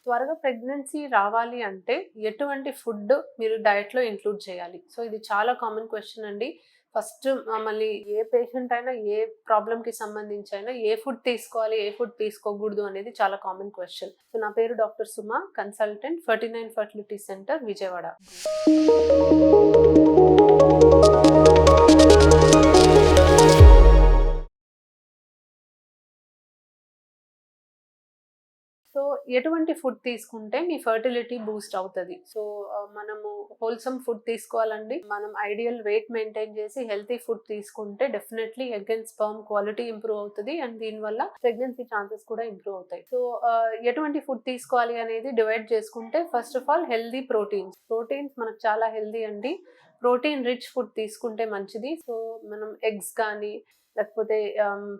త్వరగా ప్రెగ్నెన్సీ రావాలి అంటే ఎటువంటి ఫుడ్ మీరు డైట్‌లో ఇంక్లూడ్ చేయాలి? సో, ఇది చాలా కామన్ క్వెషన్ అండి. ఫస్ట్ మళ్ళీ ఏ పేషెంట్ అయినా, ఏ ప్రాబ్లమ్‌కి సంబంధించి అయినా ఏ ఫుడ్ తీసుకోవాలి, ఏ ఫుడ్ తీసుకోకూడదు అనేది చాలా కామన్ క్వెషన్. సో, నా పేరు doctor Suma, consultant 49 fertility centre Vijayawada. So, ఎటువంటి ఫుడ్ తీసుకుంటే మీ ఫెర్టిలిటీ బూస్ట్ అవుతది? సో, మనము హోల్‌సమ్ ఫుడ్ తీసుకోవాలండి. మనం ఐడియల్ వెయిట్ మెయింటైన్ చేసి హెల్తీ ఫుడ్ తీసుకుంటే definitely egg and sperm quality improve అవుతది. అండ్ దీనివల్ల ప్రెగ్నెన్సీ ఛాన్సెస్ కూడా ఇంప్రూవ్ అవుతాయి. సో, ఎటువంటి ఫుడ్ తీసుకోవాలి అనేది డివైడ్ చేసుకుంటే first of all healthy proteins. Proteins మనకు చాలా హెల్తీ అండి. ప్రోటీన్ రిచ్ ఫుడ్ తీసుకుంటే మంచిది. సో, మనం ఎగ్స్ గానీ లేకపోతే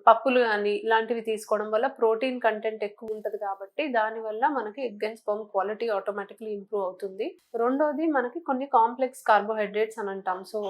పప్పులు గాని ఇలాంటివి తీసుకోవడం వల్ల ప్రోటీన్ కంటెంట్ ఎక్కువ ఉంటది కాబట్టి దానివల్ల మనకి egg and sperm quality automatically improve అవుతుంది. రెండోది మనకి కొన్ని కాంప్లెక్స్ కార్బోహైడ్రేట్స్ అని అంటాం. సో,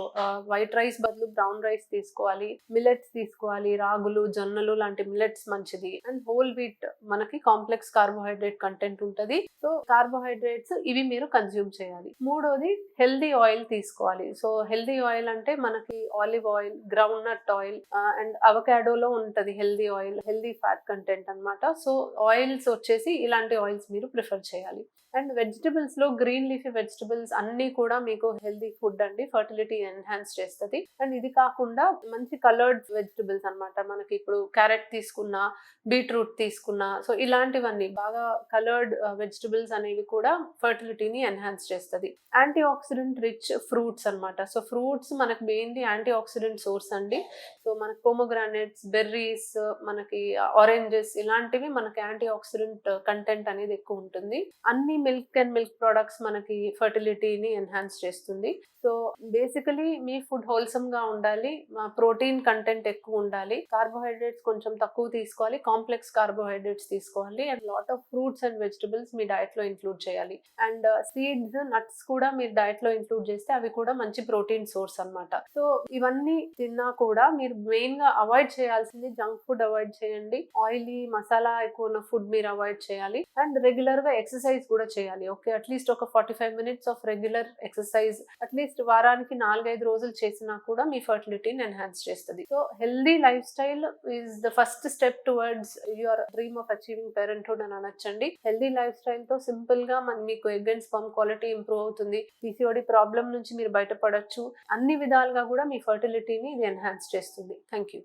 వైట్ రైస్ బదులు బ్రౌన్ రైస్ తీసుకోవాలి. మిల్లెట్స్ తీసుకోవాలి. రాగులు, జొన్నలు లాంటి మిల్లెట్స్ మంచిది. అండ్ హోల్ వీట్ మనకి కాంప్లెక్స్ కార్బోహైడ్రేట్ కంటెంట్ ఉంటది. సో, కార్బోహైడ్రేట్స్ ఇవి మీరు కన్జ్యూమ్ చేయాలి. మూడోది హెల్తీ ఆయిల్ తీసుకోవాలి. సో, హెల్తీ ఆయిల్ అంటే మనకి olive oil, groundnut oil and అవకాడోలో ఉంటది healthy oil, healthy fat content అన్నమాట. సో, ఆయిల్స్ వచ్చేసి ఇలాంటి ఆయిల్స్ మీరు ప్రిఫర్ చేయాలి. అండ్ వెజిటబుల్స్‌లో గ్రీన్ లీఫీ వెజిటబుల్స్ అన్నీ కూడా మీకు హెల్తీ ఫుడ్ అండి. ఫెర్టిలిటీ ఎన్హాన్స్ చేస్తది. అండ్ ఇది కాకుండా మంచి కలర్డ్ వెజిటబుల్స్ అన్నమాట. మనకి ఇప్పుడు క్యారెట్ తీసుకున్నా, బీట్రూట్ తీసుకున్నా, సో ఇలాంటివన్నీ బాగా కలర్డ్ వెజిటబుల్స్ అనేవి కూడా ఫెర్టిలిటీని ఎన్హాన్స్ చేస్తది. యాంటీ ఆక్సిడెంట్ రిచ్ ఫ్రూట్స్ అన్నమాట. సో, ఫ్రూట్స్ మనకు మెయిన్‌లీ యాంటీ ఆక్సిడెంట్ సోర్స్ అండి. సో, మనకి పోమోగ్రానేట్స్, బెర్రీస్, మనకి ఆరెంజెస్ ఇలాంటివి మనకి యాంటీ ఆక్సిడెంట్ కంటెంట్ అనేది ఎక్కువ ఉంటుంది. అన్ని మిల్క్ అండ్ మిల్క్ ప్రొడక్ట్స్ మనకి ఫెర్టిలిటీని ఎన్హాన్స్ చేస్తుంది. సో, బేసికలీ మీ ఫుడ్ హోల్‌సమ్‌గా ఉండాలి. ప్రోటీన్ కంటెంట్ ఎక్కువ ఉండాలి. కార్బోహైడ్రేట్స్ కొంచెం తక్కువ తీసుకోవాలి. కాంప్లెక్స్ కార్బోహైడ్రేట్స్ తీసుకోవాలి. And lot of fruits and vegetables మీ డైట్‌లో ఇంక్లూడ్ చేయాలి. అండ్ సీడ్స్, నట్స్ కూడా మీరు డైట్‌లో ఇంక్లూడ్ చేస్తే అవి కూడా మంచి ప్రోటీన్ సోర్స్ అన్నమాట. సో, ఇవన్నీ తిన్నా కూడా మీరు మెయిన్‌గా అవాయిడ్ చేయాల్సింది జంక్ ఫుడ్ అవాయిడ్ చేయండి. ఆయిలీ, మసాలా ఎక్కువ ఉన్న ఫుడ్ మీరు అవాయిడ్ చేయాలి. అండ్ రెగ్యులర్‌గా ఎక్సర్సైజ్ కూడా చేయాలి. ఓకే. అట్‌లీస్ట్ ఒక 45 minutes of regular exercise at least వారానికి 4, 5 రోజులు చేసినా కూడా మీ ఫెర్టిలిటీని ఎన్హాన్స్ చేస్తది. So, healthy life style is the first step towards your dream of achieving parenthood అని అనొచ్చండి. హెల్తీ లైఫ్ స్టైల్‌తో సింపుల్‌గా మీకు egg and sperm quality improve అవుతుంది. పీసీఓడీ ప్రాబ్లమ్ నుంచి మీరు బయటపడొచ్చు. అన్ని విధాలుగా కూడా మీ ఫెర్టిలిటీని ఇది ఎన్హాన్స్ చేస్తుంది. Thank you.